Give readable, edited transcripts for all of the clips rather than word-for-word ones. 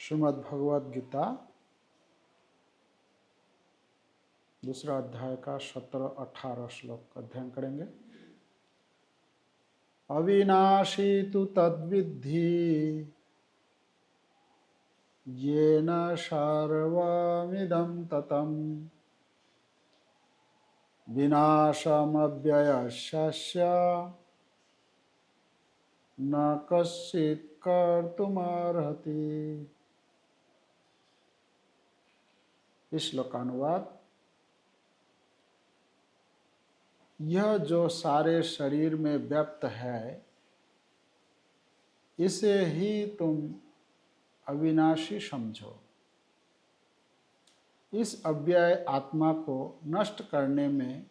श्रीमद् भगवद गीता दूसरा अध्याय का 17-18 श्लोक का अध्ययन करेंगे। अविनाशी तु तद्विद्धि येन सर्वमिदं ततं विनाशमव्ययस्य न कश्चित् कर्तुमर्हति। इस श्लोक का अनुवाद। यह जो सारे शरीर में व्याप्त है, इसे ही तुम अविनाशी समझो। इस अव्यय आत्मा को नष्ट करने में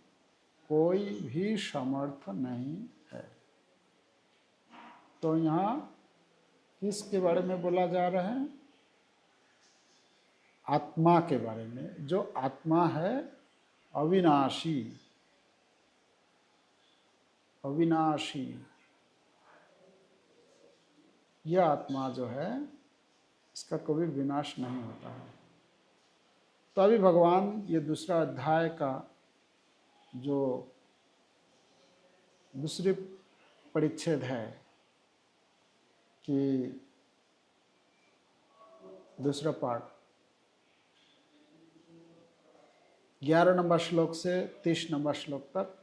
कोई भी समर्थ नहीं है। तो यहाँ किसके बारे में बोला जा रहा है? आत्मा के बारे में। जो आत्मा है अविनाशी, अविनाशी यह आत्मा जो है इसका कभी विनाश नहीं होता है। तो अभी भगवान ये दूसरा अध्याय का जो दूसरी परिच्छेद है कि दूसरा पार्ट 11 नंबर श्लोक से 30 नंबर श्लोक तक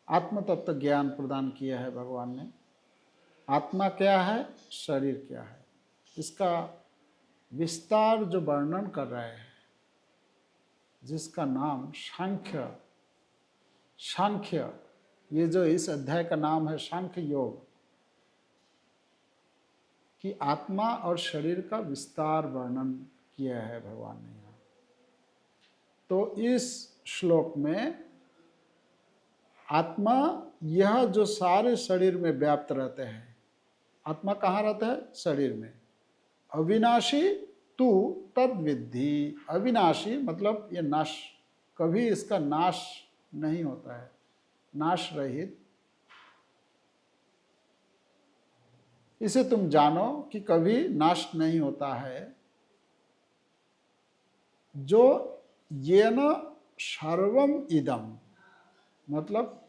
आत्म तत्व ज्ञान प्रदान किया है भगवान ने। आत्मा क्या है, शरीर क्या है, इसका विस्तार जो वर्णन कर रहे हैं, जिसका नाम सांख्य, ये जो इस अध्याय का नाम है सांख्य योग, कि आत्मा और शरीर का विस्तार वर्णन किया है भगवान ने यहाँ। तो इस श्लोक में आत्मा यह जो सारे शरीर में व्याप्त रहते हैं, आत्मा कहाँ रहता है? शरीर में। अविनाशी तू तद्विद्धि। अविनाशी मतलब ये नाश, कभी इसका नाश नहीं होता है, नाश रहित। इसे तुम जानो कि कभी नाश नहीं होता है। जो येन सर्वम इदम, मतलब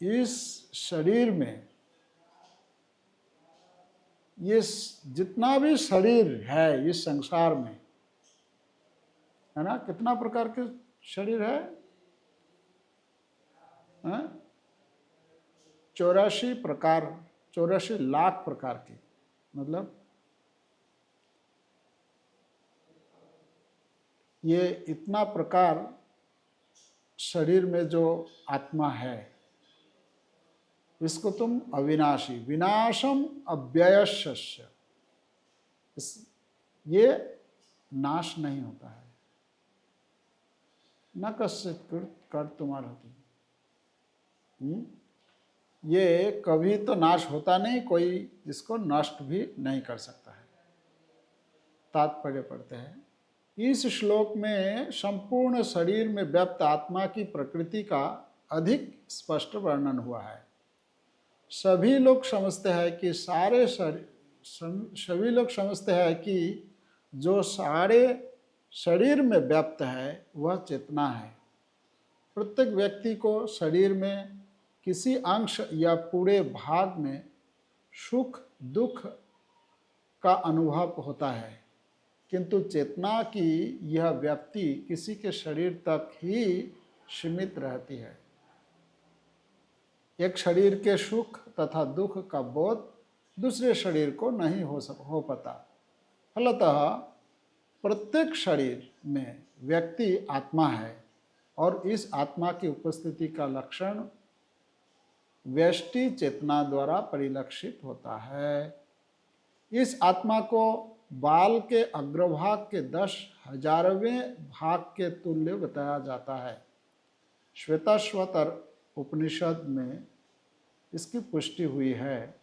इस शरीर में, ये जितना भी शरीर है इस संसार में, है ना, कितना प्रकार के शरीर है? 84 प्रकार, 84 लाख प्रकार के, मतलब ये इतना प्रकार शरीर में जो आत्मा है, इसको तुम अविनाशी, विनाशम अव्ययस्य, ये नाश नहीं होता है। न कश्चित् कर्तुमर्हति, ये कभी तो नाश होता नहीं, कोई इसको नष्ट भी नहीं कर सकता है। तात्पर्य पढ़ते हैं। इस श्लोक में संपूर्ण शरीर में व्याप्त आत्मा की प्रकृति का अधिक स्पष्ट वर्णन हुआ है। सभी लोग समझते हैं कि जो सारे शरीर में व्याप्त है वह चेतना है। प्रत्येक व्यक्ति को शरीर में किसी अंश या पूरे भाग में सुख दुख का अनुभव होता है, किंतु चेतना की यह व्याप्ति किसी के शरीर तक ही सीमित रहती है। एक शरीर के सुख तथा दुख का बोध दूसरे शरीर को नहीं हो पाता। फलतः प्रत्येक शरीर में व्यक्ति आत्मा है और इस आत्मा की उपस्थिति का लक्षण व्यष्टि चेतना द्वारा परिलक्षित होता है। इस आत्मा को बाल के अग्रभाग के 10,000वें भाग के तुल्य बताया जाता है। श्वेताश्वतर उपनिषद में इसकी पुष्टि हुई है।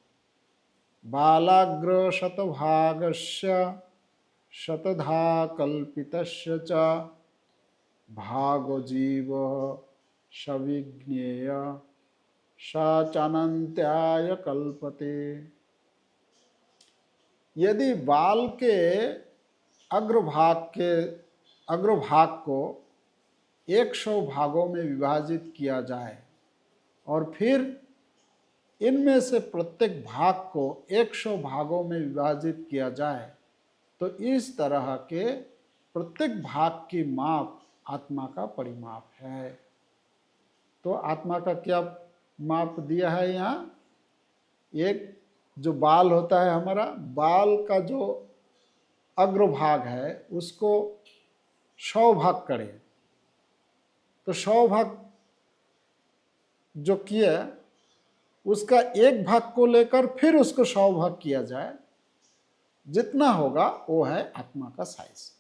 बालाग्र शतभागस्य शतधा कल्पितस्य च भागो जीव सविज्ञेय स चानन्त्याय कल्पते। यदि बाल के अग्रभाग को 100 भागों में विभाजित किया जाए और फिर इनमें से प्रत्येक भाग को 100 भागों में विभाजित किया जाए तो इस तरह के प्रत्येक भाग की माप आत्मा का परिमाप है। तो आत्मा का क्या माप दिया है यहाँ? एक जो बाल होता है हमारा, बाल का जो अग्रभाग है उसको 100 भाग करें तो 100 भाग जो किया उसका एक भाग को लेकर फिर उसको 100 भाग किया जाए, जितना होगा वो है आत्मा का साइज,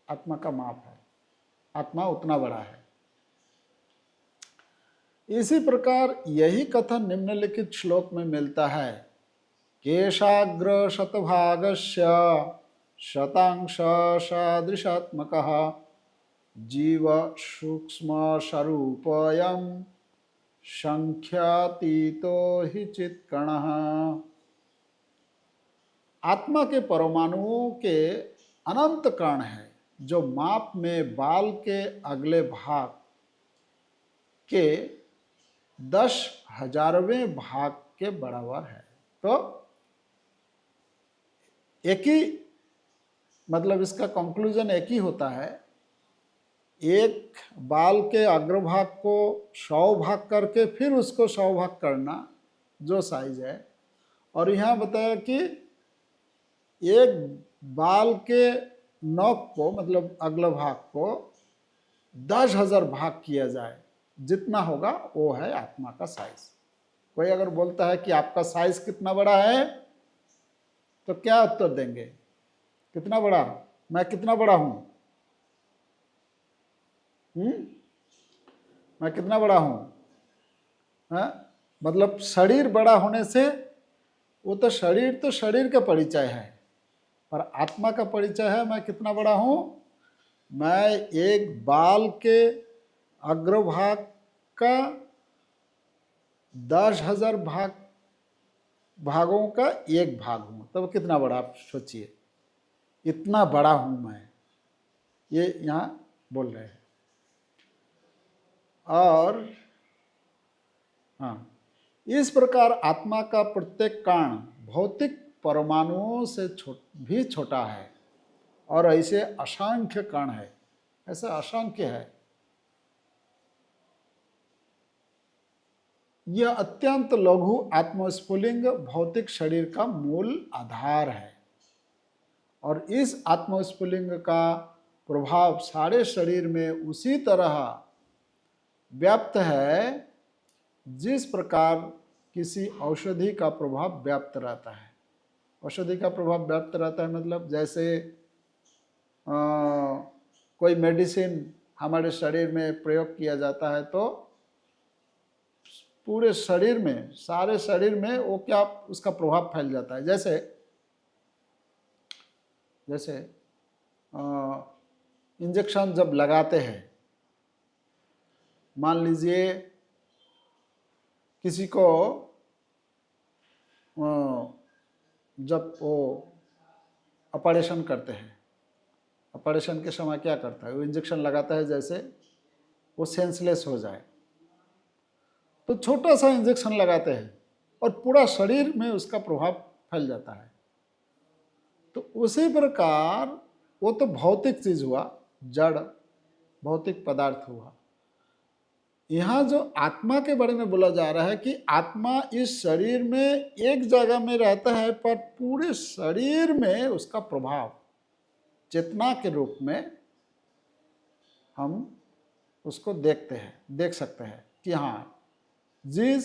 आत्मा का माप है। आत्मा उतना बड़ा है। इसी प्रकार यही कथन निम्नलिखित श्लोक में मिलता है। केशाग्र शतभागस्य शतांश सदृशात्मकः जीव सूक्ष्म स्वरूपयम् संख्यातीतो हि चित्कणः। आत्मा के परमाणुओं के अनंत कण है जो माप में बाल के अगले भाग के 10,000वें भाग के बराबर है। तो एक ही मतलब इसका कंक्लूजन एक ही होता है, एक बाल के अग्रभाग को 100 भाग करके फिर उसको 100 भाग करना जो साइज है, और यहाँ बताया कि एक बाल के नोक को मतलब अगला भाग को 10,000 भाग किया जाए, जितना होगा वो है आत्मा का साइज। कोई अगर बोलता है कि आपका साइज कितना बड़ा है तो क्या उत्तर देंगे? कितना बड़ा? मैं कितना बड़ा हूं? मैं कितना बड़ा हूं? मतलब शरीर बड़ा होने से वो तो शरीर का परिचय है, पर आत्मा का परिचय है मैं कितना बड़ा हूं। मैं एक बाल के अग्रभाग का 10,000 भागों का एक भाग हूं। तब कितना बड़ा, आप सोचिए, इतना बड़ा हूं मैं, ये यहां बोल रहे हैं। और हाँ, इस प्रकार आत्मा का प्रत्येक कण भौतिक परमाणुओं से भी छोटा है और ऐसे असंख्य कण है, ऐसा असंख्य है। यह अत्यंत लघु आत्मस्फुलिंग भौतिक शरीर का मूल आधार है और इस आत्मस्फुलिंग का प्रभाव सारे शरीर में उसी तरह व्याप्त है जिस प्रकार किसी औषधि का प्रभाव व्याप्त रहता है। औषधि का प्रभाव व्याप्त रहता है मतलब जैसे कोई मेडिसिन हमारे शरीर में प्रयोग किया जाता है तो पूरे शरीर में, सारे शरीर में वो क्या उसका प्रभाव फैल जाता है। जैसे इंजेक्शन जब लगाते हैं, मान लीजिए किसी को जब वो ऑपरेशन करते हैं, ऑपरेशन के समय क्या करता है, वो इंजेक्शन लगाता है जैसे वो सेंसलेस हो जाए, तो छोटा सा इंजेक्शन लगाते हैं और पूरा शरीर में उसका प्रभाव फैल जाता है। तो उसी प्रकार वो तो भौतिक चीज हुआ, जड़ भौतिक पदार्थ हुआ। यहाँ जो आत्मा के बारे में बोला जा रहा है कि आत्मा इस शरीर में एक जगह में रहता है पर पूरे शरीर में उसका प्रभाव चेतना के रूप में हम उसको देख सकते हैं कि हाँ, जिस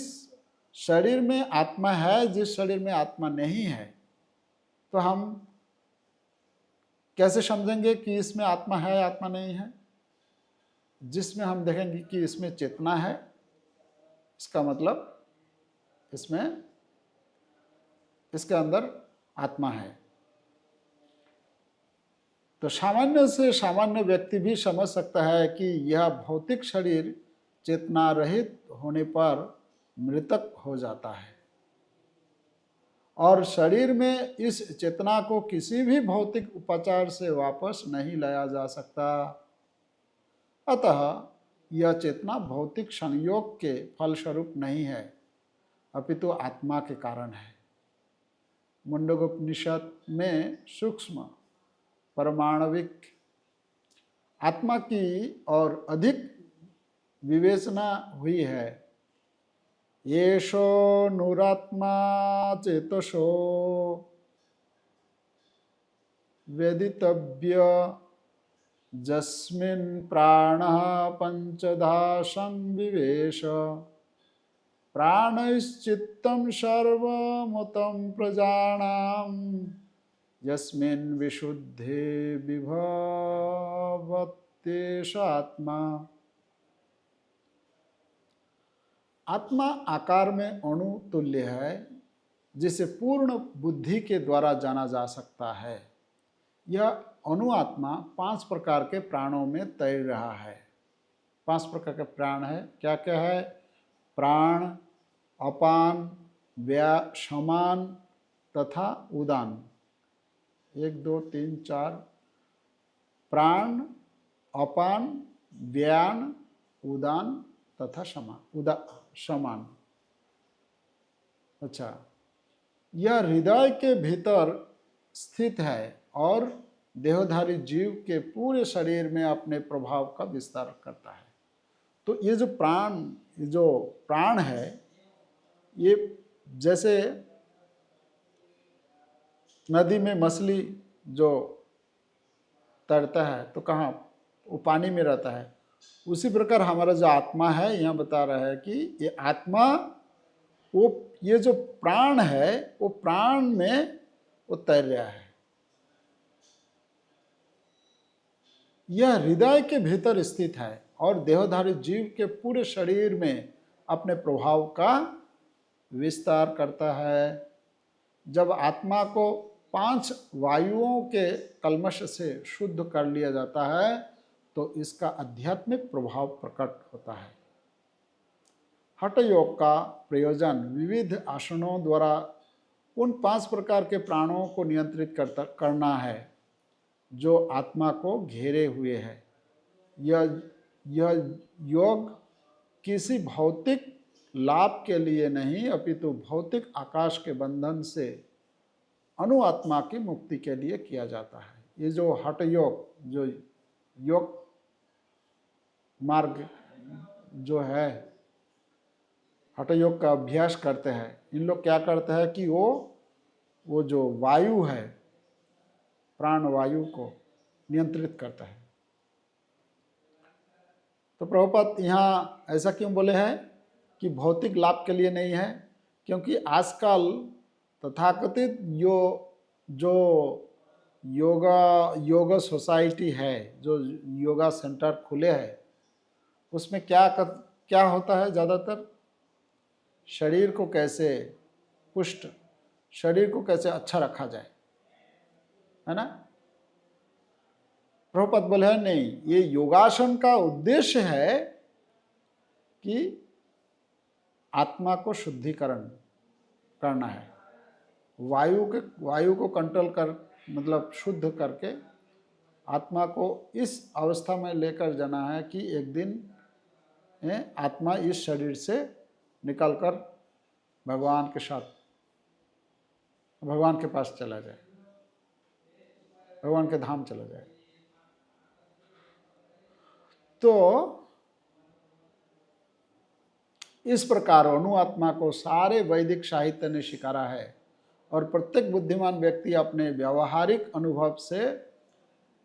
शरीर में आत्मा है, जिस शरीर में आत्मा नहीं है, तो हम कैसे समझेंगे कि इसमें आत्मा है आत्मा नहीं है? जिसमें हम देखेंगे कि इसमें चेतना है, इसका मतलब इसके अंदर आत्मा है। तो सामान्य से सामान्य व्यक्ति भी समझ सकता है कि यह भौतिक शरीर चेतना रहित होने पर मृतक हो जाता है और शरीर में इस चेतना को किसी भी भौतिक उपचार से वापस नहीं लाया जा सकता। अतः यह चेतना भौतिक संयोग के फलस्वरूप नहीं है, अपितु आत्मा के कारण है। मुंडकोपनिषद में सूक्ष्म परमाणविक आत्मा की और अधिक विवेचना हुई है। येषो नुरात्मा चेतसो वेदितव्य जस्मिन् प्राणः पंचधा संविवेश प्राणश्चित्तं सर्वमुतं प्रजानां यस्मिन् विशुद्धे विभवत्येष आत्मा। आत्मा आकार में अणु तुल्य है, जिसे पूर्ण बुद्धि के द्वारा जाना जा सकता है। यह अणु आत्मा 5 प्रकार के प्राणों में तैर रहा है। 5 प्रकार के प्राण है, क्या क्या है? प्राण, अपान, समान तथा उदान। 1 2 3 4 प्राण, अपान, व्यान, उदान तथा समान। अच्छा, यह हृदय के भीतर स्थित है और देहधारी जीव के पूरे शरीर में अपने प्रभाव का विस्तार करता है। तो ये जो प्राण है, ये जैसे नदी में मछली जो तैरता है तो कहाँ, वो पानी में रहता है। उसी प्रकार हमारा जो आत्मा है, यहाँ बता रहा है कि ये आत्मा, ये जो प्राण है, वो प्राण में वो तैर रहा है। यह हृदय के भीतर स्थित है और देहधारी जीव के पूरे शरीर में अपने प्रभाव का विस्तार करता है। जब आत्मा को 5 वायुओं के कल्मश से शुद्ध कर लिया जाता है तो इसका आध्यात्मिक प्रभाव प्रकट होता है। हठ योग का प्रयोजन विविध आसनों द्वारा उन 5 प्रकार के प्राणों को नियंत्रित करना है जो आत्मा को घेरे हुए है। यह योग किसी भौतिक लाभ के लिए नहीं, अपितु भौतिक आकाश के बंधन से अणुआत्मा की मुक्ति के लिए किया जाता है। ये जो हठ योग, जो योग मार्ग जो है, हठ योग का अभ्यास करते हैं, इन लोग क्या करते हैं कि वो जो वायु है, प्राण वायु को नियंत्रित करता है। तो प्रभुपाद यहाँ ऐसा क्यों बोले हैं कि भौतिक लाभ के लिए नहीं है? क्योंकि आजकल तथाकथित जो योगा सोसाइटी है, जो योगा सेंटर खुले हैं, उसमें क्या होता है? ज़्यादातर शरीर को कैसे पुष्ट, शरीर को कैसे अच्छा रखा जाए, है ना? प्रभुपाद बोले हैं नहीं, ये योगासन का उद्देश्य है कि आत्मा को शुद्धिकरण करना है, वायु को कंट्रोल मतलब शुद्ध करके आत्मा को इस अवस्था में लेकर जाना है कि एक दिन आत्मा इस शरीर से निकलकर भगवान के साथ, भगवान के पास चला जाए, भगवान के धाम चला जाए। तो इस प्रकार अणुआत्मा को सारे वैदिक साहित्य ने स्वीकारा है और प्रत्येक बुद्धिमान व्यक्ति अपने व्यावहारिक अनुभव से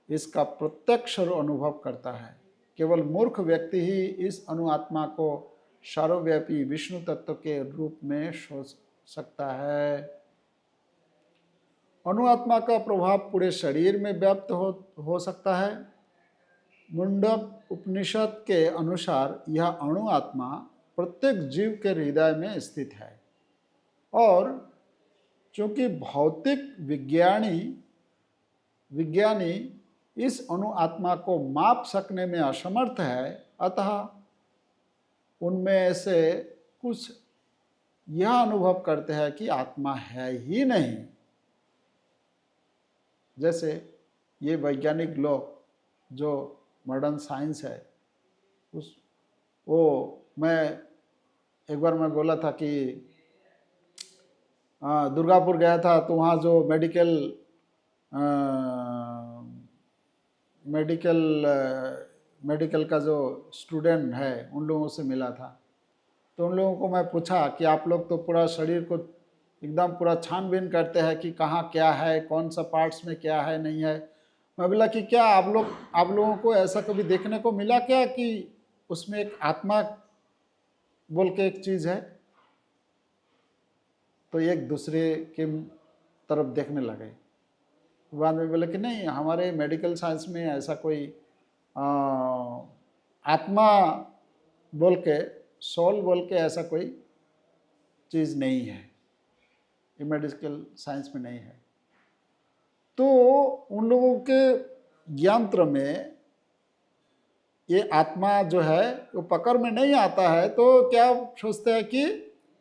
इसका प्रत्यक्ष अनुभव करता है। केवल मूर्ख व्यक्ति ही इस अणुआत्मा को सर्वव्यापी विष्णु तत्व के रूप में सोच सकता है। अणुआत्मा का प्रभाव पूरे शरीर में व्याप्त हो सकता है। मुंडक उपनिषद के अनुसार यह अणुआत्मा प्रत्येक जीव के हृदय में स्थित है और चूंकि भौतिक विज्ञानी इस अणुआत्मा को माप सकने में असमर्थ है, अतः उनमें से कुछ यह अनुभव करते हैं कि आत्मा है ही नहीं। जैसे ये वैज्ञानिक लोग जो मॉडर्न साइंस है, उस वो मैं एक बार मैं बोला था कि दुर्गापुर गया था, तो वहाँ जो मेडिकल का जो स्टूडेंट है उन लोगों से मिला था। तो उन लोगों को मैं पूछा कि आप लोग तो पूरा शरीर को एकदम पूरा छानबीन करते हैं कि कहाँ क्या है, कौन सा पार्ट्स में क्या है नहीं है। मैं बोला कि क्या आप लोगों को ऐसा कभी देखने को मिला क्या कि उसमें एक आत्मा बोल के एक चीज़ है? तो एक दूसरे के तरफ देखने लगे। बाद में बोले कि नहीं, हमारे मेडिकल साइंस में ऐसा कोई आत्मा बोल के, सोल बोल के ऐसा कोई चीज़ नहीं है, ये मेडिकल साइंस में नहीं है। तो उन लोगों के यंत्र में ये आत्मा जो है वो पकड़ में नहीं आता है, तो क्या सोचते हैं कि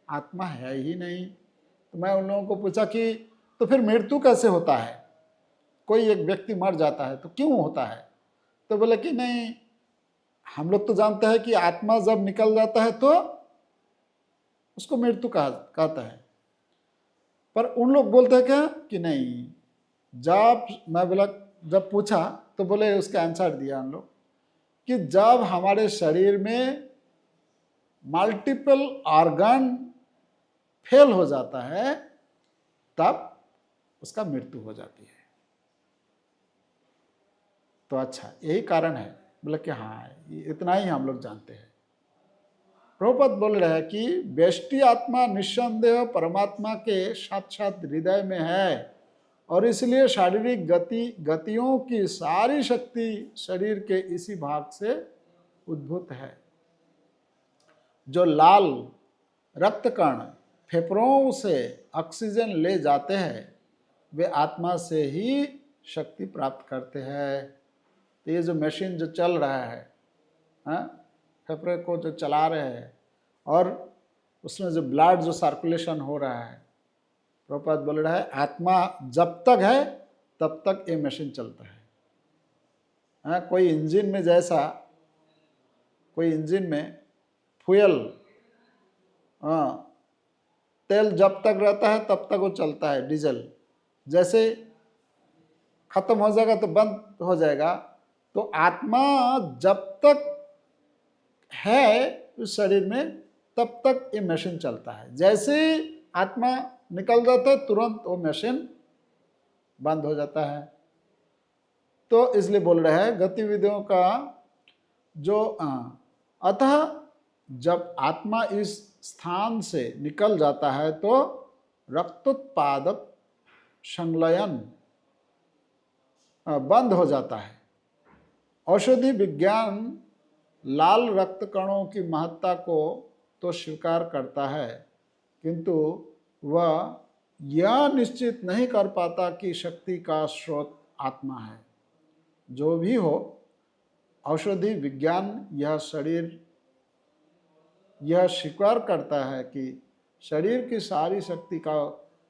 आत्मा है ही नहीं। तो मैं उन लोगों को पूछा कि तो फिर मृत्यु कैसे होता है? कोई एक व्यक्ति मर जाता है तो क्यों होता है? तो बोले कि नहीं, हम लोग तो जानते हैं कि आत्मा जब निकल जाता है तो उसको मृत्यु कहता है, पर उन लोग बोलते हैं क्या कि नहीं। मैं बोला, जब पूछा तो बोले, उसका आंसर दिया उन लोग कि जब हमारे शरीर में मल्टीपल ऑर्गन फेल हो जाता है तब उसका मृत्यु हो जाती है। तो अच्छा, यही कारण है? बोले कि हाँ, इतना ही हम लोग जानते हैं। प्रभुपाद बोल रहे हैं कि व्यष्टि आत्मा निस्संदेह परमात्मा के साक्षात हृदय में है, और इसलिए शारीरिक गतियों की सारी शक्ति शरीर के इसी भाग से उद्भूत है। जो लाल रक्त कण फेफड़ों से ऑक्सीजन ले जाते हैं, वे आत्मा से ही शक्ति प्राप्त करते हैं। तो ये जो मशीन जो चल रहा है, फेफड़े को जो चला रहे हैं, और उसमें जो ब्लड जो सर्कुलेशन हो रहा है, प्रभुपाद बोल रहा है आत्मा जब तक है तब तक ये मशीन चलता है। कोई इंजन में जैसा, कोई इंजन में फ्यूल, तेल जब तक रहता है तब तक वो चलता है, डीजल। जैसे खत्म हो जाएगा तो बंद हो जाएगा। तो आत्मा जब तक है उस शरीर में तब तक ये मशीन चलता है। जैसे आत्मा निकल जाता है तुरंत वो मशीन बंद हो जाता है। तो इसलिए बोल रहे हैं गतिविधियों का जो अतः जब आत्मा इस स्थान से निकल जाता है तो रक्तोत्पादक संलयन बंद हो जाता है। औषधि विज्ञान लाल रक्त कणों की महत्ता को तो स्वीकार करता है, किंतु वह यह निश्चित नहीं कर पाता कि शक्ति का स्रोत आत्मा है। जो भी हो, औषधि विज्ञान यह स्वीकार करता है कि शरीर की सारी शक्ति का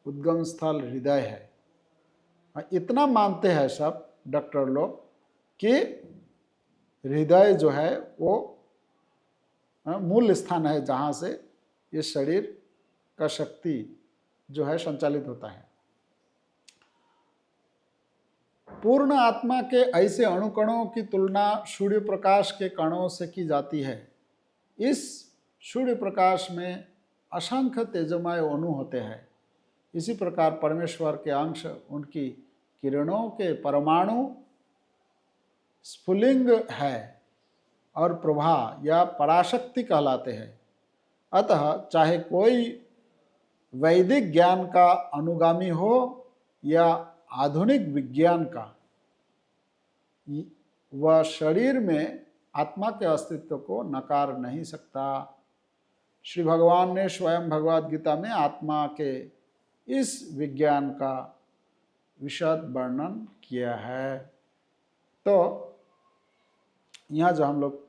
उद्गम स्थल हृदय है। इतना मानते हैं सब डॉक्टर लोग कि हृदय जो है वो मूल स्थान है जहाँ से ये शरीर का शक्ति जो है संचालित होता है। पूर्ण आत्मा के ऐसे अणुकणों की तुलना सूर्य प्रकाश के कणों से की जाती है। इस सूर्य प्रकाश में असंख्य तेजोमय अणु होते हैं। इसी प्रकार परमेश्वर के अंश उनकी किरणों के परमाणु स्फुलिंग है और प्रभा या पराशक्ति कहलाते हैं। अतः चाहे कोई वैदिक ज्ञान का अनुगामी हो या आधुनिक विज्ञान का, वह शरीर में आत्मा के अस्तित्व को नकार नहीं सकता। श्री भगवान ने स्वयं भगवद गीता में आत्मा के इस विज्ञान का विशद वर्णन किया है। तो यहाँ जो हम लोग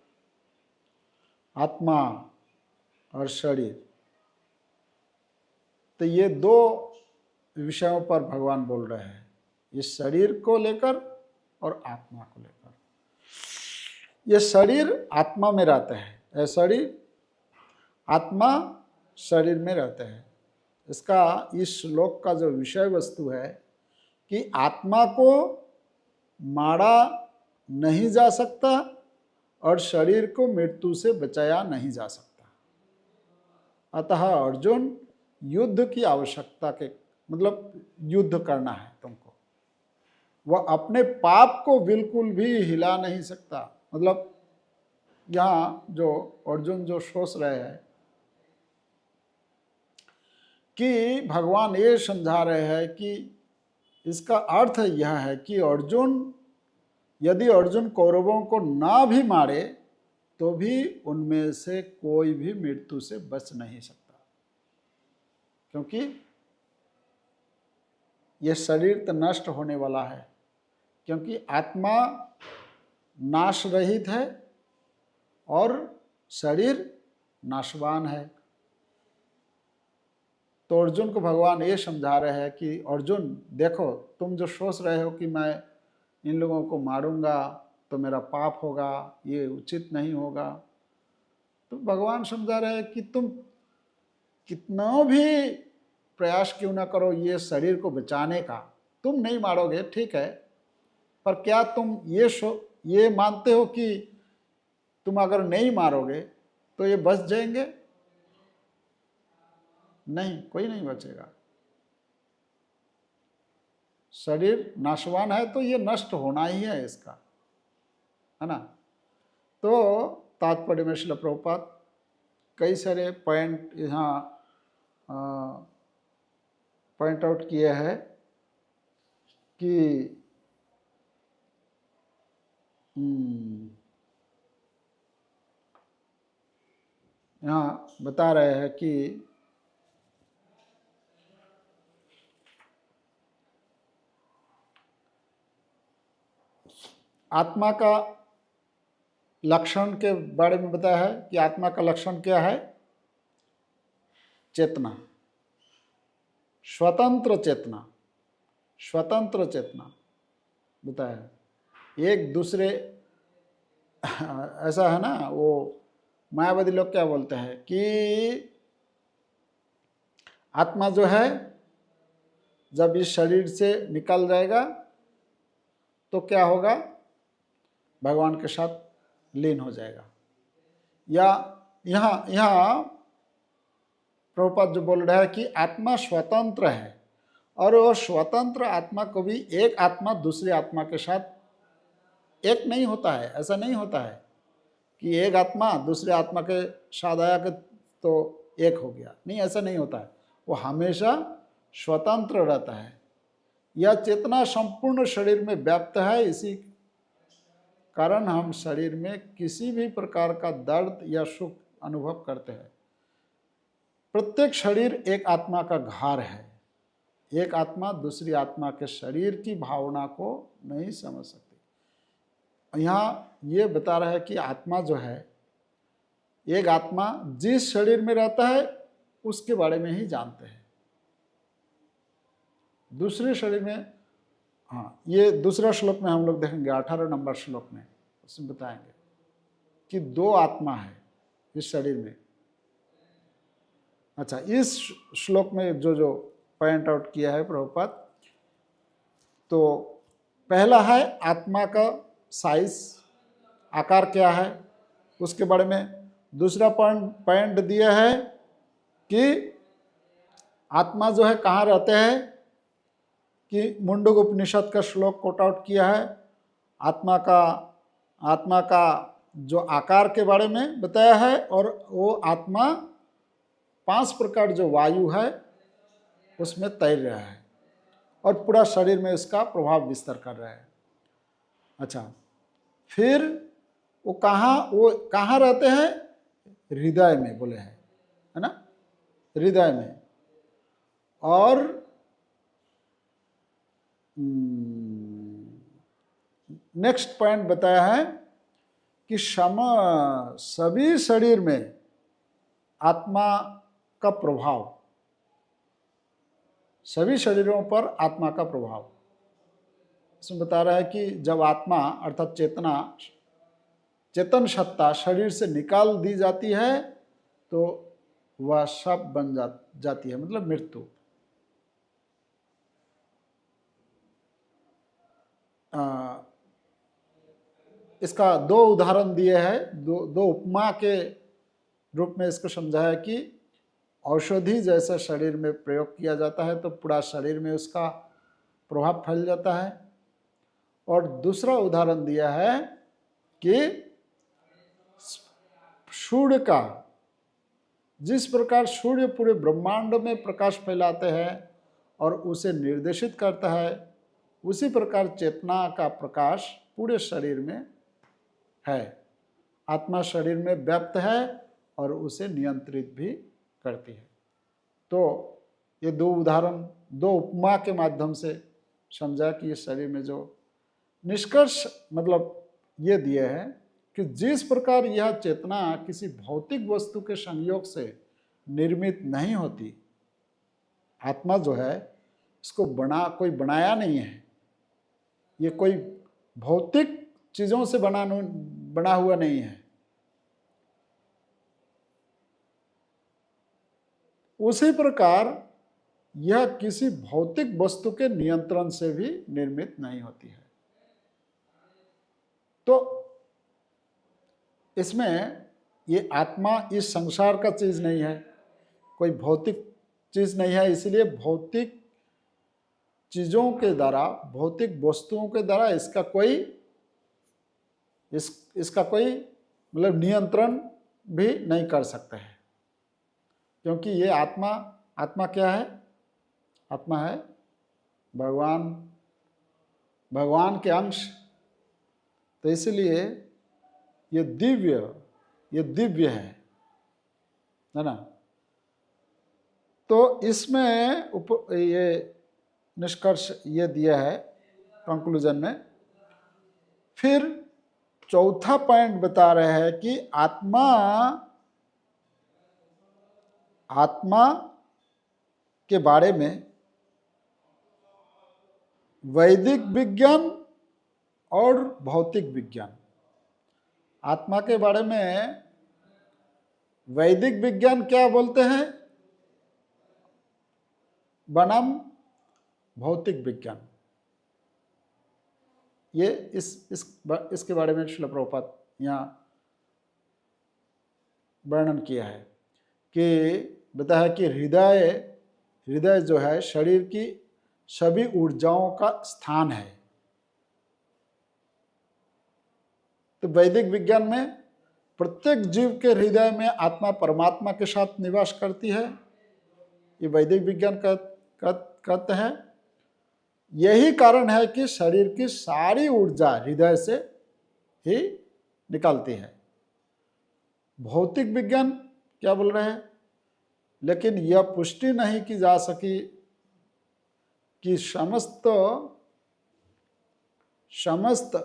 आत्मा और शरीर तो ये दो विषयों पर भगवान बोल रहे हैं, इस शरीर को लेकर और आत्मा को लेकर। ये शरीर आत्मा में रहता है, शरीर आत्मा शरीर में रहते हैं। इसका इस श्लोक का जो विषय वस्तु है कि आत्मा को मारा नहीं जा सकता और शरीर को मृत्यु से बचाया नहीं जा सकता। अतः अर्जुन युद्ध की आवश्यकता के मतलब युद्ध करना है तुमको। वह अपने पाप को बिल्कुल भी हिला नहीं सकता। मतलब यहाँ जो अर्जुन जो सोच रहे हैं कि भगवान ये समझा रहे हैं कि इसका अर्थ यह है कि यदि अर्जुन कौरवों को ना भी मारे तो भी उनमें से कोई भी मृत्यु से बच नहीं सकता, क्योंकि यह शरीर तो नष्ट होने वाला है, क्योंकि आत्मा नाश रहित है और शरीर नाशवान है। तो अर्जुन को भगवान ये समझा रहे हैं कि अर्जुन देखो, तुम जो सोच रहे हो कि मैं इन लोगों को मारूंगा तो मेरा पाप होगा, ये उचित नहीं होगा, तो भगवान समझा रहे हैं कि तुम कितना भी प्रयास क्यों ना करो ये शरीर को बचाने का, तुम नहीं मारोगे ठीक है, पर क्या तुम ये मानते हो कि तुम अगर नहीं मारोगे तो ये बच जाएंगे? नहीं, कोई नहीं बचेगा। शरीर नाशवान है तो ये नष्ट होना ही है इसका, है ना। तो तात्पर्य में श्रील प्रभुपाद कई सारे पॉइंट यहाँ पॉइंट आउट किए हैं कि यहाँ बता रहे हैं कि आत्मा का लक्षण के बारे में बताया है कि आत्मा का लक्षण क्या है? चेतना, स्वतंत्र चेतना, स्वतंत्र चेतना बताया है। एक दूसरे ऐसा है ना, वो मायावादी लोग क्या बोलते हैं कि आत्मा जो है जब इस शरीर से निकल जाएगा तो क्या होगा? भगवान के साथ लीन हो जाएगा। या यहाँ प्रभुपाद जो बोल रहा है कि आत्मा स्वतंत्र है और वो स्वतंत्र आत्मा को भी एक आत्मा दूसरी आत्मा के साथ एक नहीं होता है। ऐसा नहीं होता है कि एक आत्मा दूसरे आत्मा के साथ आया कि तो एक हो गया, नहीं, ऐसा नहीं होता है। वो हमेशा स्वतंत्र रहता है। यह चेतना संपूर्ण शरीर में व्याप्त है, इसी कारण हम शरीर में किसी भी प्रकार का दर्द या सुख अनुभव करते हैं। प्रत्येक शरीर एक आत्मा का घर है। एक आत्मा दूसरी आत्मा के शरीर की भावना को नहीं समझ सकती। यहाँ ये बता रहा है कि आत्मा जो है, एक आत्मा जिस शरीर में रहता है उसके बारे में ही जानते हैं। दूसरे शरीर में, हाँ, ये दूसरा श्लोक में हम लोग देखेंगे, 18 नंबर श्लोक में उसमें बताएंगे कि दो आत्मा है इस शरीर में। अच्छा, इस श्लोक में जो पॉइंट आउट किया है प्रभुपाद, तो पहला है आत्मा का साइज, आकार क्या है उसके बारे में। दूसरा पॉइंट दिया है कि आत्मा जो है कहाँ रहते हैं, कि मुंडक उपनिषद का श्लोक कोट आउट किया है। आत्मा का जो आकार के बारे में बताया है, और वो आत्मा 5 प्रकार जो वायु है उसमें तैर रहा है और पूरा शरीर में इसका प्रभाव विस्तार कर रहा है। अच्छा, फिर वो कहाँ रहते हैं? हृदय में बोले हैं, है ना, हृदय में। और नेक्स्ट पॉइंट बताया है कि सभी शरीर में आत्मा का प्रभाव सभी शरीरों पर आत्मा का प्रभाव। इसमें बता रहा है कि जब आत्मा अर्थात चेतना, चेतन सत्ता शरीर से निकाल दी जाती है तो वह सब बन जाती है, मतलब मृत्यु। इसका दो उदाहरण दिए हैं, दो उपमा के रूप में इसको समझाया कि औषधि जैसे शरीर में प्रयोग किया जाता है तो पूरा शरीर में उसका प्रभाव फैल जाता है। और दूसरा उदाहरण दिया है कि सूर्य का, जिस प्रकार सूर्य पूरे ब्रह्मांड में प्रकाश फैलाते हैं और उसे निर्देशित करता है, उसी प्रकार चेतना का प्रकाश पूरे शरीर में है। आत्मा शरीर में व्याप्त है और उसे नियंत्रित भी करती है। तो ये दो उदाहरण, दो उपमा के माध्यम से समझा कि इस शरीर में जो निष्कर्ष मतलब ये दिए हैं कि जिस प्रकार यह चेतना किसी भौतिक वस्तु के संयोग से निर्मित नहीं होती, आत्मा जो है इसको कोई बनाया नहीं है, ये कोई भौतिक चीजों से बना हुआ नहीं है। उसी प्रकार यह किसी भौतिक वस्तु के नियंत्रण से भी निर्मित नहीं होती है। तो इसमें ये आत्मा इस संसार का चीज नहीं है, कोई भौतिक चीज नहीं है, इसलिए भौतिक चीजों के द्वारा, भौतिक वस्तुओं के द्वारा इसका कोई मतलब नियंत्रण भी नहीं कर सकते हैं, क्योंकि ये आत्मा क्या है? आत्मा है भगवान के अंश। तो इसलिए ये दिव्य है ना। तो इसमें ये निष्कर्ष ये दिया है कंक्लूजन में। फिर चौथा पॉइंट बता रहे हैं कि आत्मा के बारे में वैदिक विज्ञान और भौतिक विज्ञान, आत्मा के बारे में वैदिक विज्ञान क्या बोलते हैं बनाम भौतिक विज्ञान। ये इसके बारे में श्रील प्रभुपाद यहाँ वर्णन किया है कि बताया कि हृदय जो है शरीर की सभी ऊर्जाओं का स्थान है। तो वैदिक विज्ञान में प्रत्येक जीव के हृदय में आत्मा परमात्मा के साथ निवास करती है, ये वैदिक विज्ञान कहते हैं। यही कारण है कि शरीर की सारी ऊर्जा हृदय से ही निकलती है। भौतिक विज्ञान क्या बोल रहे हैं? लेकिन यह पुष्टि नहीं की जा सकी कि समस्त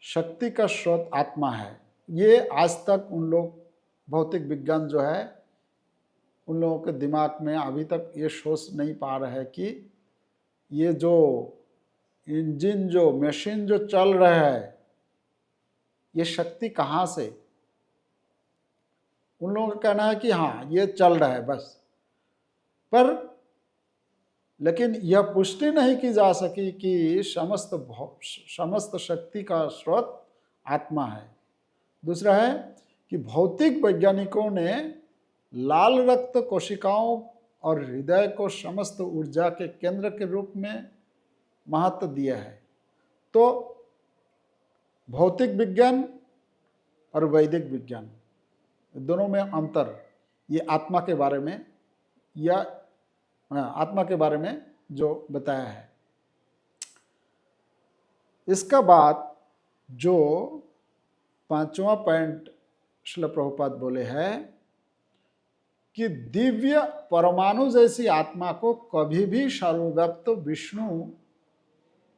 शक्ति का स्रोत आत्मा है। ये आज तक उन लोग भौतिक विज्ञान जो है उन लोगों के दिमाग में अभी तक ये सोच नहीं पा रहे हैं कि ये जो इंजन, जो मशीन जो चल रहा है, ये शक्ति कहाँ से। उन लोगों का कहना है कि हाँ ये चल रहा है बस, पर लेकिन यह पुष्टि नहीं की जा सकी कि समस्त शक्ति का स्रोत आत्मा है। दूसरा है कि भौतिक वैज्ञानिकों ने लाल रक्त कोशिकाओं और हृदय को समस्त ऊर्जा के केंद्र के रूप में महत्व दिया है। तो भौतिक विज्ञान और वैदिक विज्ञान दोनों में अंतर ये आत्मा के बारे में आत्मा के बारे में जो बताया है। इसका बाद जो पांचवा पॉइंट श्रील प्रभुपाद बोले हैं कि दिव्य परमाणु जैसी आत्मा को कभी भी सर्वव्याप्त विष्णु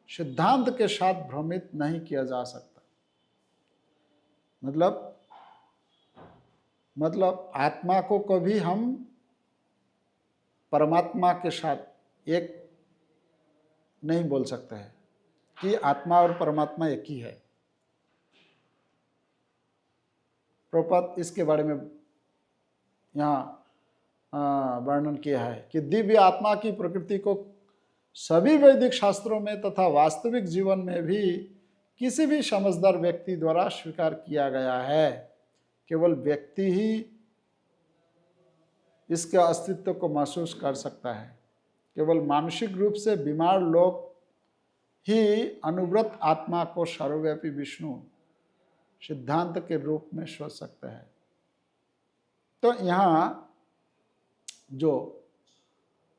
सिद्धांत के साथ भ्रमित नहीं किया जा सकता। मतलब आत्मा को कभी हम परमात्मा के साथ एक नहीं बोल सकते हैं कि आत्मा और परमात्मा एक ही है। प्रभुपाद इसके बारे में यहाँ वर्णन किया है कि दिव्य आत्मा की प्रकृति को सभी वैदिक शास्त्रों में तथा वास्तविक जीवन में भी किसी भी समझदार व्यक्ति द्वारा स्वीकार किया गया है। केवल व्यक्ति ही इसके अस्तित्व को महसूस कर सकता है। केवल मानसिक रूप से बीमार लोग ही अनुव्रत आत्मा को सर्वव्यापी विष्णु सिद्धांत के रूप में सोच सकते हैं। तो यहाँ जो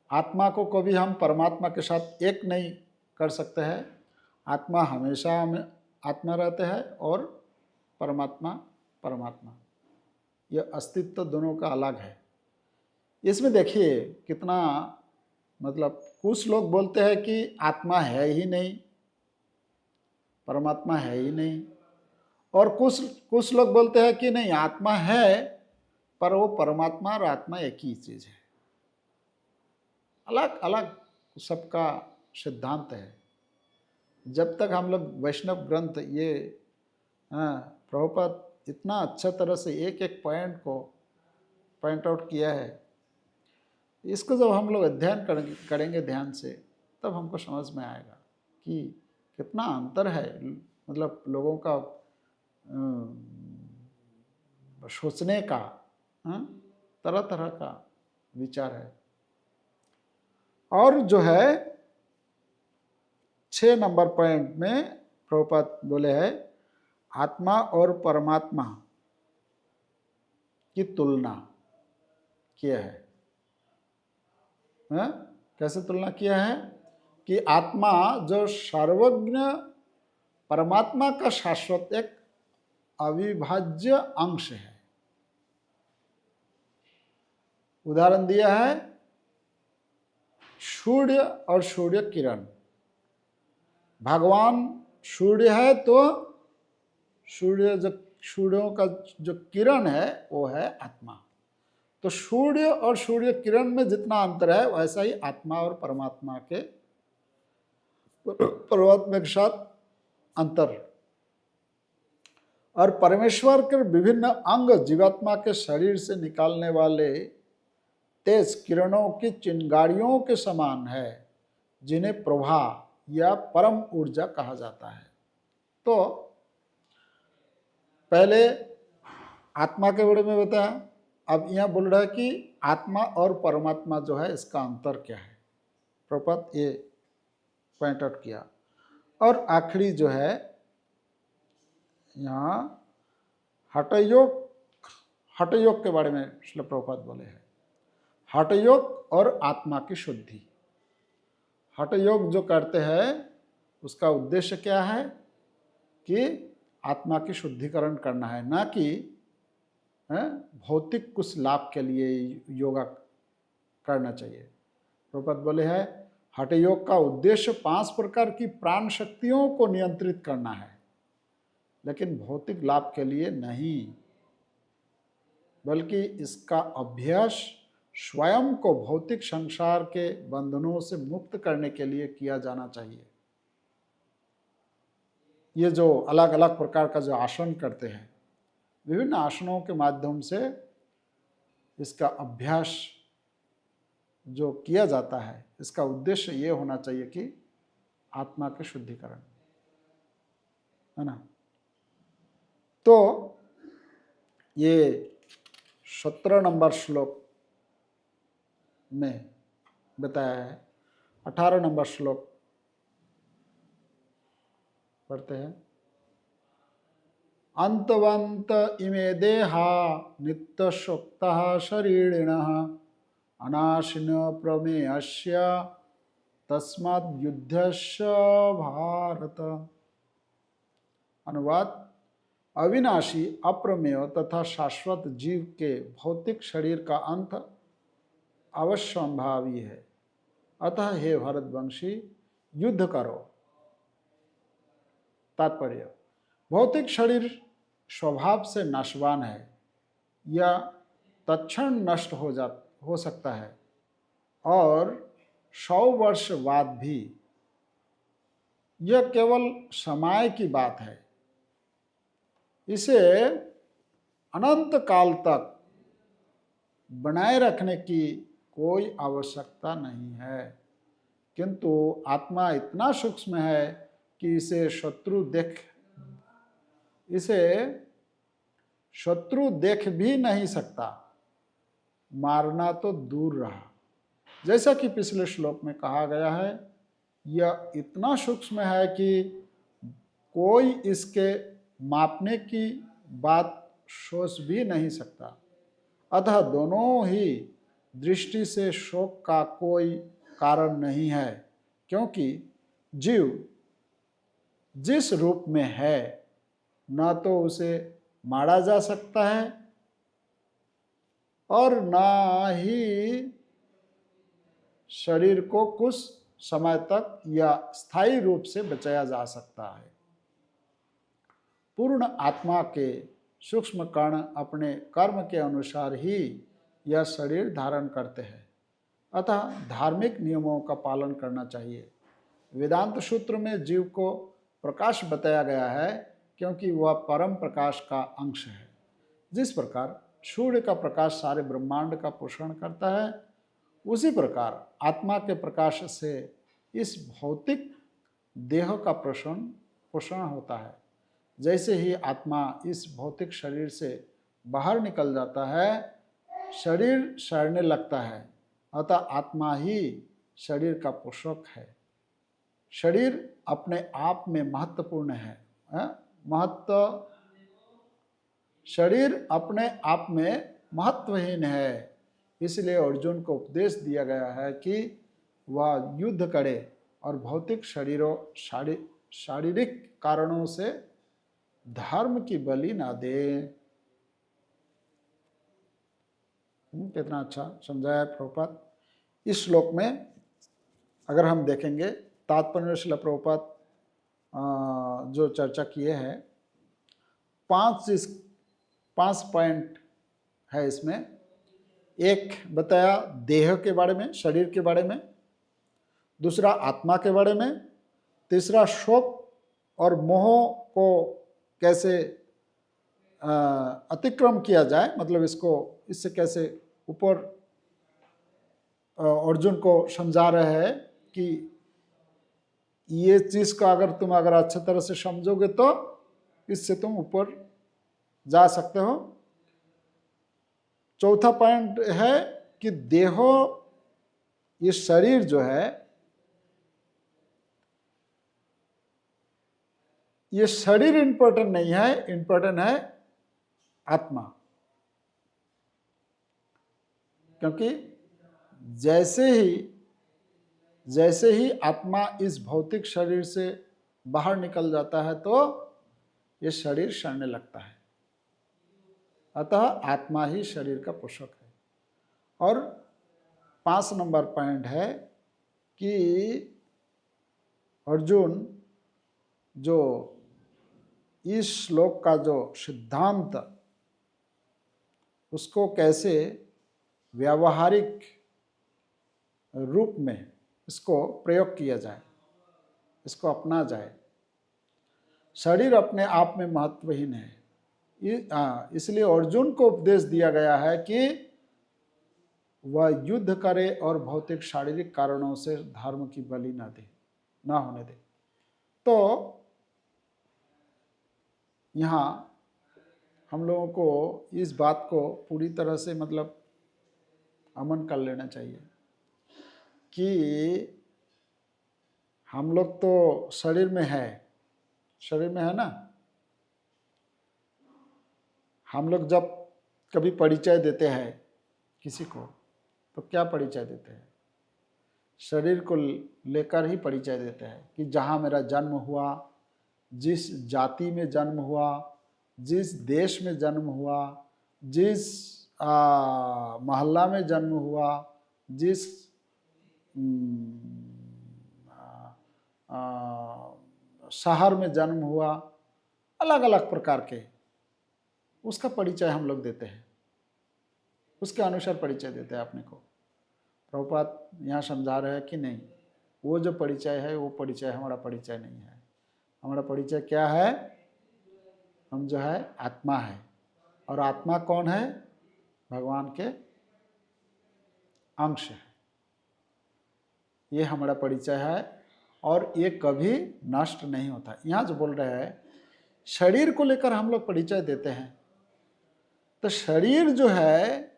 आत्मा को कभी हम परमात्मा के साथ एक नहीं कर सकते हैं। आत्मा हमेशा में आत्मा रहते हैं और परमात्मा परमात्मा, यह अस्तित्व दोनों का अलग है। इसमें देखिए कितना मतलब कुछ लोग बोलते हैं कि आत्मा है ही नहीं, परमात्मा है ही नहीं, और कुछ लोग बोलते हैं कि नहीं आत्मा है पर वो परमात्मा और आत्मा एक ही चीज है। अलग अलग सबका सिद्धांत है। जब तक हम लोग वैष्णव ग्रंथ ये प्रभुपाद इतना अच्छा तरह से एक एक पॉइंट को पॉइंट आउट किया है, इसको जब हम लोग अध्ययन करेंगे ध्यान से, तब हमको समझ में आएगा कि कितना अंतर है। मतलब लोगों का सोचने का तरह तरह का विचार है। और जो है 6 नंबर पॉइंट में प्रभुपाद बोले हैं आत्मा और परमात्मा की तुलना किया है। कैसे तुलना किया है कि आत्मा जो सर्वज्ञ परमात्मा का शाश्वत एक अविभाज्य अंश है। उदाहरण दिया है सूर्य और सूर्य किरण। भगवान सूर्य है तो सूर्यों का जो किरण है वो है आत्मा। तो सूर्य और सूर्य किरण में जितना अंतर है वैसा ही आत्मा और परमात्मा के साथ अंतर। और परमेश्वर के विभिन्न अंग जीवात्मा के शरीर से निकालने वाले तेज किरणों की चिंगारियों के समान है, जिन्हें प्रभा या परम ऊर्जा कहा जाता है। तो पहले आत्मा के बारे में बताया, अब यहाँ बोल रहा है कि आत्मा और परमात्मा जो है इसका अंतर क्या है। प्रभुपाद ये पॉइंट आउट किया। और आखिरी जो है यहाँ हठयोग के बारे में श्रील प्रभुपाद बोले हैं। हठयोग और आत्मा की शुद्धि। हठयोग जो करते हैं उसका उद्देश्य क्या है कि आत्मा की शुद्धिकरण करना है, ना कि भौतिक कुछ लाभ के लिए योगा करना चाहिए। प्रभुपाद बोले हैं हठयोग का उद्देश्य 5 प्रकार की प्राण शक्तियों को नियंत्रित करना है, लेकिन भौतिक लाभ के लिए नहीं, बल्कि इसका अभ्यास स्वयं को भौतिक संसार के बंधनों से मुक्त करने के लिए किया जाना चाहिए। ये जो अलग अलग प्रकार का जो आसन करते हैं, विभिन्न आसनों के माध्यम से इसका अभ्यास जो किया जाता है, इसका उद्देश्य ये होना चाहिए कि आत्मा के शुद्धिकरण, है ना। तो ये 17 नंबर श्लोक में बताया है। 18 नंबर श्लोक पढ़ते हैं। अंतवंत इमे देहा नित्य शोक्तः शरीरिणः अनाशिन प्रमेयस्य तस्माद् युद्धस्य भारत। अनुवाद, अविनाशी अप्रमेय तथा शाश्वत जीव के भौतिक शरीर का अंत अवश्यंभावी है, अतः हे भरतवंशी युद्ध करो। तात्पर्य, भौतिक शरीर स्वभाव से नाशवान है या तत्क्षण नष्ट हो सकता है, और 100 वर्ष बाद भी यह केवल समय की बात है। इसे अनंत काल तक बनाए रखने की कोई आवश्यकता नहीं है, किंतु आत्मा इतना सूक्ष्म है कि इसे शत्रु देख भी नहीं सकता, मारना तो दूर रहा। जैसा कि पिछले श्लोक में कहा गया है, यह इतना सूक्ष्म है कि कोई इसके मापने की बात सोच भी नहीं सकता। अतः दोनों ही दृष्टि से शोक का कोई कारण नहीं है, क्योंकि जीव जिस रूप में है न तो उसे मारा जा सकता है और न ही शरीर को कुछ समय तक या स्थायी रूप से बचाया जा सकता है। पूर्ण आत्मा के सूक्ष्म कण अपने कर्म के अनुसार ही यह शरीर धारण करते हैं, अतः धार्मिक नियमों का पालन करना चाहिए। वेदांत सूत्र में जीव को प्रकाश बताया गया है, क्योंकि वह परम प्रकाश का अंश है। जिस प्रकार सूर्य का प्रकाश सारे ब्रह्मांड का पोषण करता है, उसी प्रकार आत्मा के प्रकाश से इस भौतिक देह का पोषण होता है। जैसे ही आत्मा इस भौतिक शरीर से बाहर निकल जाता है, शरीर सड़ने लगता है, अतः आत्मा ही शरीर का पोषक है। शरीर अपने आप में महत्वपूर्ण है, शरीर अपने आप में महत्वहीन है। इसलिए अर्जुन को उपदेश दिया गया है कि वह युद्ध करे और भौतिक शारीरिक कारणों से धर्म की बलि ना दे। कितना अच्छा समझाया प्रभुपाद। इस श्लोक में अगर हम देखेंगे, तात्पर्य श्रील प्रभुपाद जो चर्चा किए हैं, 5 पॉइंट है इसमें। एक बताया देह के बारे में, शरीर के बारे में, दूसरा आत्मा के बारे में, तीसरा शोक और मोह को कैसे अतिक्रम किया जाए, मतलब इससे कैसे ऊपर अर्जुन को समझा रहे हैं कि ये चीज का अगर तुम अच्छी तरह से समझोगे तो इससे तुम ऊपर जा सकते हो। चौथा पॉइंट है कि ये शरीर जो है, ये शरीर इंपॉर्टेंट नहीं है, इंपॉर्टेंट है आत्मा। क्योंकि जैसे ही आत्मा इस भौतिक शरीर से बाहर निकल जाता है तो ये शरीर सड़ने लगता है, अतः आत्मा ही शरीर का पोषक है। और 5 नंबर पॉइंट है कि अर्जुन जो इस श्लोक का जो सिद्धांत, उसको कैसे व्यावहारिक रूप में इसको प्रयोग किया जाए, इसको अपना जाए। शरीर अपने आप में महत्वहीन है, इसलिए अर्जुन को उपदेश दिया गया है कि वह युद्ध करे और भौतिक शारीरिक कारणों से धर्म की बलि ना होने दे। तो यहाँ हम लोगों को इस बात को पूरी तरह से मतलब अमन कर लेना चाहिए कि हम लोग तो शरीर में है ना। हम लोग जब कभी परिचय देते हैं किसी को, तो क्या परिचय देते हैं? शरीर को लेकर ही परिचय देते हैं कि जहाँ मेरा जन्म हुआ, जिस जाति में जन्म हुआ, जिस देश में जन्म हुआ, जिस मोहल्ला में जन्म हुआ, जिस शहर में जन्म हुआ, अलग अलग प्रकार के उसका परिचय हम लोग देते हैं, उसके अनुसार परिचय देते हैं अपने को। प्रभुपाद यहाँ समझा रहे हैं कि नहीं, वो जो परिचय है वो परिचय हमारा परिचय नहीं है। हमारा परिचय क्या है? हम जो है आत्मा है, और आत्मा कौन है? भगवान के अंश है। ये हमारा परिचय है और ये कभी नष्ट नहीं होता। यहाँ जो बोल रहे हैं शरीर को लेकर हम लोग परिचय देते हैं, तो शरीर जो है,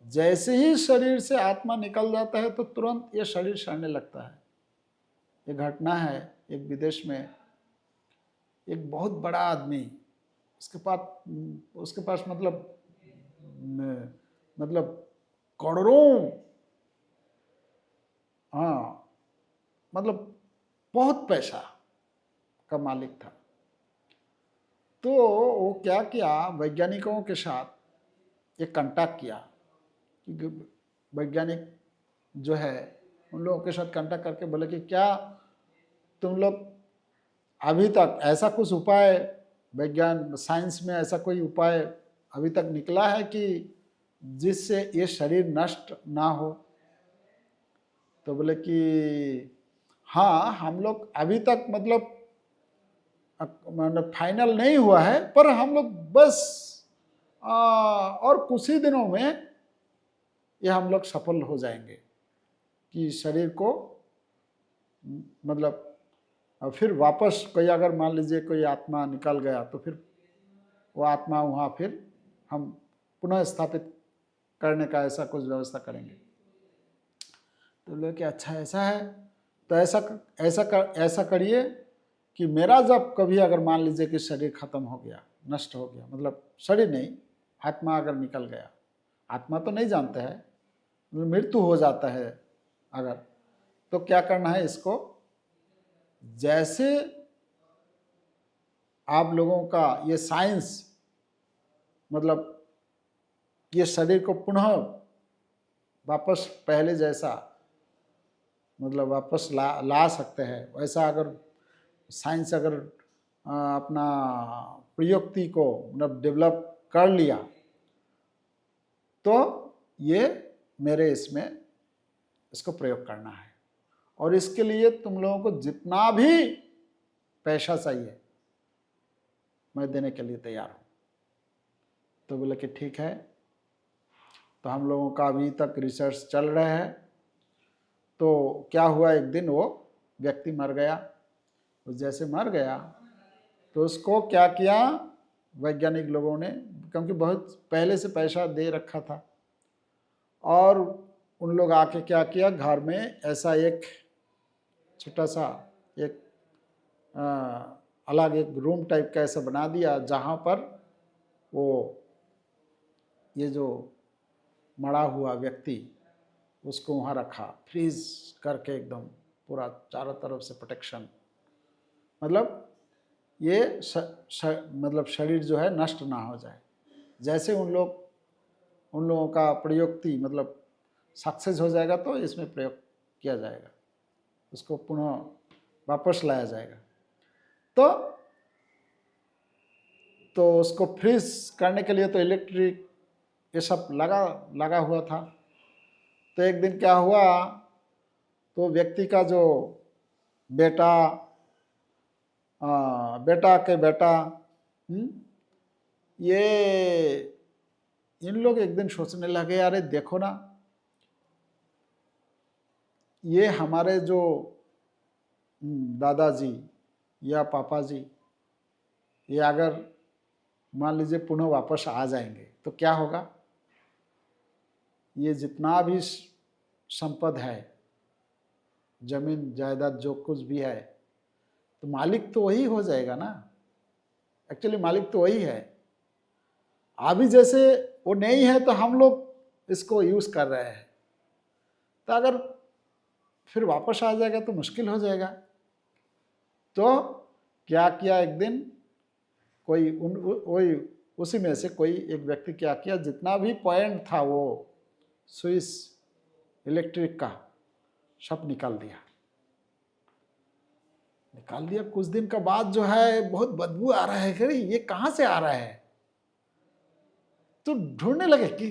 जैसे ही शरीर से आत्मा निकल जाता है तो तुरंत ये शरीर सड़ने लगता है। ये घटना है, एक विदेश में एक बहुत बड़ा आदमी, उसके पास मतलब करोड़ों, हाँ मतलब बहुत पैसा का मालिक था। तो वो क्या किया, वैज्ञानिकों के साथ एक कांटेक्ट किया, वैज्ञानिक जो है उन लोगों के साथ कांटेक्ट करके बोले कि क्या तुम लोग अभी तक ऐसा कुछ उपाय, विज्ञान साइंस में ऐसा कोई उपाय अभी तक निकला है कि जिससे ये शरीर नष्ट ना हो? तो बोले कि हाँ, हम लोग अभी तक मतलब फाइनल नहीं हुआ है, पर हम लोग बस और कुछ ही दिनों में ये हम लोग सफल हो जाएंगे कि शरीर को मतलब फिर वापस कोई, अगर मान लीजिए कोई आत्मा निकल गया तो फिर वो आत्मा वहाँ फिर हम पुनः स्थापित करने का ऐसा कुछ व्यवस्था करेंगे। तो बोले कि अच्छा ऐसा है, तो ऐसा करिए कि मेरा जब कभी अगर मान लीजिए कि शरीर खत्म हो गया, नष्ट हो गया, मतलब शरीर नहीं, आत्मा अगर निकल गया, आत्मा तो नहीं जानते हैं, मृत्यु हो जाता है अगर, तो क्या करना है इसको, जैसे आप लोगों का ये साइंस मतलब ये शरीर को पुनः वापस पहले जैसा मतलब वापस ला सकते हैं, वैसा अगर साइंस अगर अपना प्रयुक्ति को मतलब डेवलप कर लिया, तो ये मेरे इसमें इसको प्रयोग करना है, और इसके लिए तुम लोगों को जितना भी पैसा चाहिए मैं देने के लिए तैयार हूँ। तो बोले कि ठीक है। तो हम लोगों का अभी तक रिसर्च चल रहा है। तो क्या हुआ, एक दिन वो व्यक्ति मर गया। तो जैसे मर गया तो उसको क्या किया वैज्ञानिक लोगों ने, क्योंकि बहुत पहले से पैसा दे रखा था, और उन लोग आके क्या किया, घर में ऐसा एक छोटा सा एक अलग एक रूम टाइप का ऐसा बना दिया, जहाँ पर वो ये जो मरा हुआ व्यक्ति उसको वहाँ रखा, फ्रीज करके एकदम पूरा चारों तरफ से प्रोटेक्शन, मतलब ये मतलब शरीर जो है नष्ट ना हो जाए। जैसे उन लोगों का प्रयोक्ति मतलब सक्सेस हो जाएगा तो इसमें प्रयोग किया जाएगा, उसको पुनः वापस लाया जाएगा। तो उसको फ्रीज करने के लिए तो इलेक्ट्रिक ये सब लगा हुआ था। तो एक दिन क्या हुआ, तो व्यक्ति का जो बेटा के बेटा ये इन लोग एक दिन सोचने लगे, अरे देखो ना, ये हमारे जो दादाजी या पापा जी, ये अगर मान लीजिए पुनः वापस आ जाएंगे तो क्या होगा, ये जितना भी संपद है, जमीन जायदाद जो कुछ भी है, तो मालिक तो वही हो जाएगा ना। एक्चुअली मालिक तो वही है, अभी जैसे वो नहीं है तो हम लोग इसको यूज कर रहे हैं, तो अगर फिर वापस आ जाएगा तो मुश्किल हो जाएगा। तो क्या किया, एक दिन कोई वही उसी में से कोई एक व्यक्ति क्या किया, जितना भी पॉइंट था वो स्विच इलेक्ट्रिक का सब निकाल दिया। कुछ दिन का बाद जो है बहुत बदबू आ रहा है, अरे ये कहाँ से आ रहा है, तो ढूंढने लगे कि,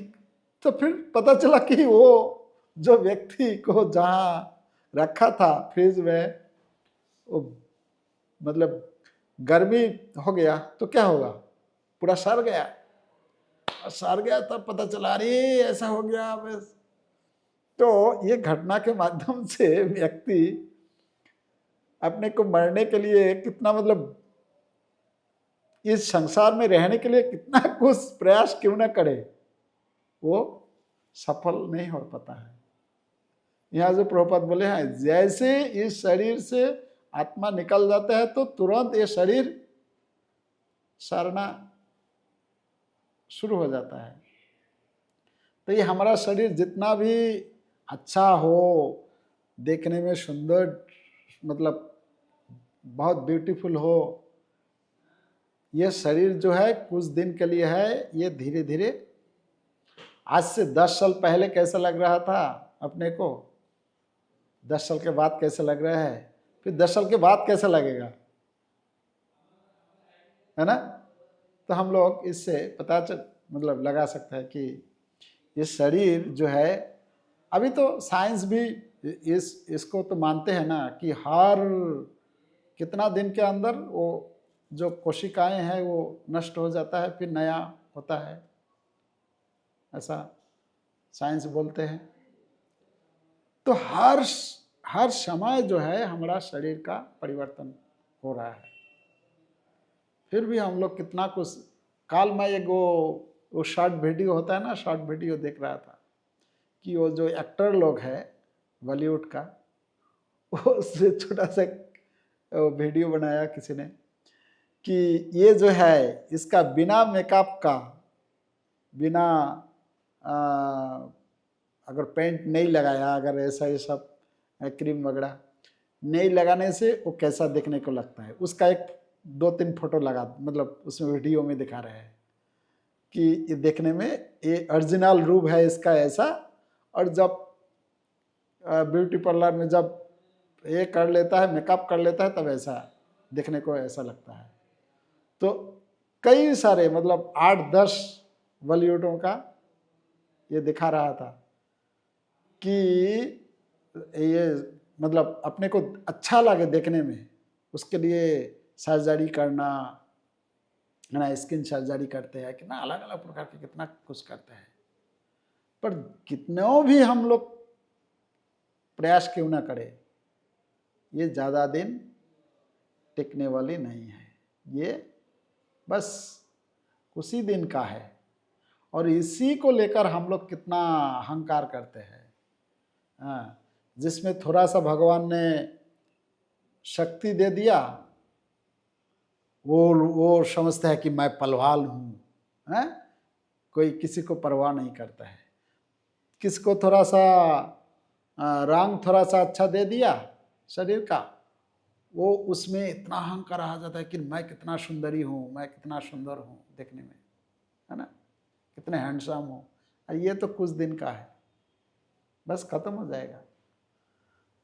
तो फिर पता चला कि वो जो व्यक्ति को जहाँ रखा था फ्रिज में, वो मतलब गर्मी हो गया तो क्या होगा, पूरा सड़ गया। और सड़ गया तब पता चला अरे ऐसा हो गया बस। तो ये घटना के माध्यम से व्यक्ति अपने को मरने के लिए कितना, मतलब इस संसार में रहने के लिए कितना कुछ प्रयास क्यों ना करे, वो सफल नहीं हो पाता है। यहाँ जो प्रभुपाद बोले हैं, जैसे इस शरीर से आत्मा निकल जाता है तो तुरंत ये शरीर सड़ना शुरू हो जाता है। तो ये हमारा शरीर जितना भी अच्छा हो, देखने में सुंदर, मतलब बहुत ब्यूटीफुल हो, ये शरीर जो है कुछ दिन के लिए है। ये धीरे धीरे, आज से 10 साल पहले कैसा लग रहा था अपने को, 10 साल के बाद कैसा लग रहा है, फिर 10 साल के बाद कैसा लगेगा, है ना। तो हम लोग इससे पता मतलब लगा सकते हैं कि ये शरीर जो है, अभी तो साइंस भी इसको तो मानते हैं ना कि हर कितना दिन के अंदर वो जो कोशिकाएं हैं वो नष्ट हो जाता है, फिर नया होता है, ऐसा साइंस बोलते हैं। तो हर समय जो है हमारा शरीर का परिवर्तन हो रहा है। फिर भी हम लोग कितना कुछ, काल में एक वो शॉर्ट वीडियो होता है ना, शॉर्ट वीडियो देख रहा था कि वो जो एक्टर लोग है बॉलीवुड का, वो उससे छोटा सा वीडियो बनाया किसी ने कि ये जो है इसका बिना मेकअप का, बिना अगर पेंट नहीं लगाया, अगर ऐसा ये सब क्रीम वगैरह नहीं लगाने से वो कैसा देखने को लगता है, उसका एक 2-3 फोटो लगा, मतलब उसमें वीडियो में दिखा रहे हैं कि ये देखने में ये ओरिजिनल रूप है इसका ऐसा, और जब ब्यूटी पार्लर में जब ये कर लेता है, मेकअप कर लेता है, तब ऐसा देखने को ऐसा लगता है। तो कई सारे, मतलब 8-10 बॉलीवुडों का ये दिखा रहा था कि ये मतलब अपने को अच्छा लगे देखने में, उसके लिए सर्जरी करना है ना, स्किन सर्जरी करते हैं, कितना अलग अलग प्रकार के कितना कुछ करते हैं। पर कितनों भी हम लोग प्रयास क्यों ना करें, ये ज़्यादा दिन टिकने वाली नहीं है। ये बस कुछ ही दिन का है, और इसी को लेकर हम लोग कितना अहंकार करते हैं। हाँ, जिसमें थोड़ा सा भगवान ने शक्ति दे दिया, वो समझता है कि मैं पलवाल हूँ, हैं? कोई किसी को परवाह नहीं करता है। किसको थोड़ा सा रंग थोड़ा सा अच्छा दे दिया शरीर का, वो उसमें इतना अहंकार आ जाता है कि मैं कितना सुंदरी हूँ, मैं कितना सुंदर हूँ देखने में, है ना, कितने हैंडसम हूँ। और ये तो कुछ दिन का है, बस खत्म हो जाएगा।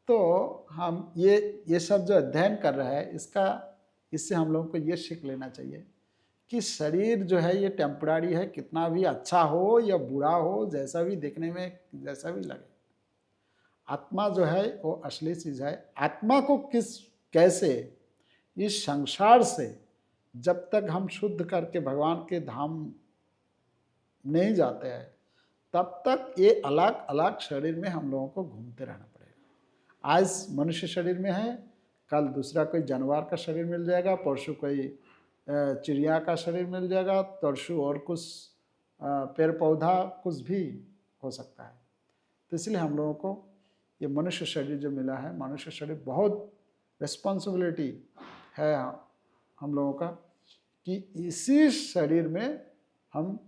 तो हम ये सब जो अध्ययन कर रहे हैं, इससे हम लोगों को ये सीख लेना चाहिए कि शरीर जो है ये टेम्पररी है, कितना भी अच्छा हो या बुरा हो, जैसा भी देखने में जैसा भी लगे, आत्मा जो है वो असली चीज़ है। आत्मा को कैसे इस संसार से जब तक हम शुद्ध करके भगवान के धाम नहीं जाते हैं, तब तक ये अलग अलग शरीर में हम लोगों को घूमते रहना पड़ेगा। आज मनुष्य शरीर में है, कल दूसरा कोई जानवर का शरीर मिल जाएगा, परसों कोई चिड़िया का शरीर मिल जाएगा, तरसों और कुछ पेड़ पौधा कुछ भी हो सकता है। तो इसलिए हम लोगों को ये मनुष्य शरीर जो मिला है, मनुष्य शरीर बहुत रिस्पॉन्सिबिलिटी है हम लोगों का कि इसी शरीर में हम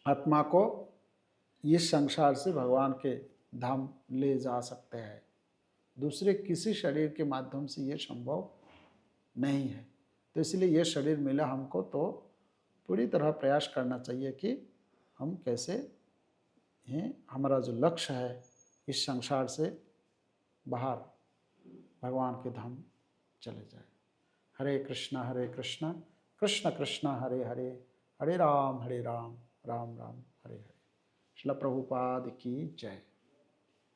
आत्मा को इस संसार से भगवान के धाम ले जा सकते हैं। दूसरे किसी शरीर के माध्यम से ये संभव नहीं है। तो इसलिए ये शरीर मिला हमको, तो पूरी तरह प्रयास करना चाहिए कि हम कैसे हैं, हमारा जो लक्ष्य है इस संसार से बाहर भगवान के धाम चले जाए। हरे कृष्णा कृष्ण कृष्ण हरे हरे, हरे राम राम राम हरे हरे। श्रील प्रभुपाद की जय।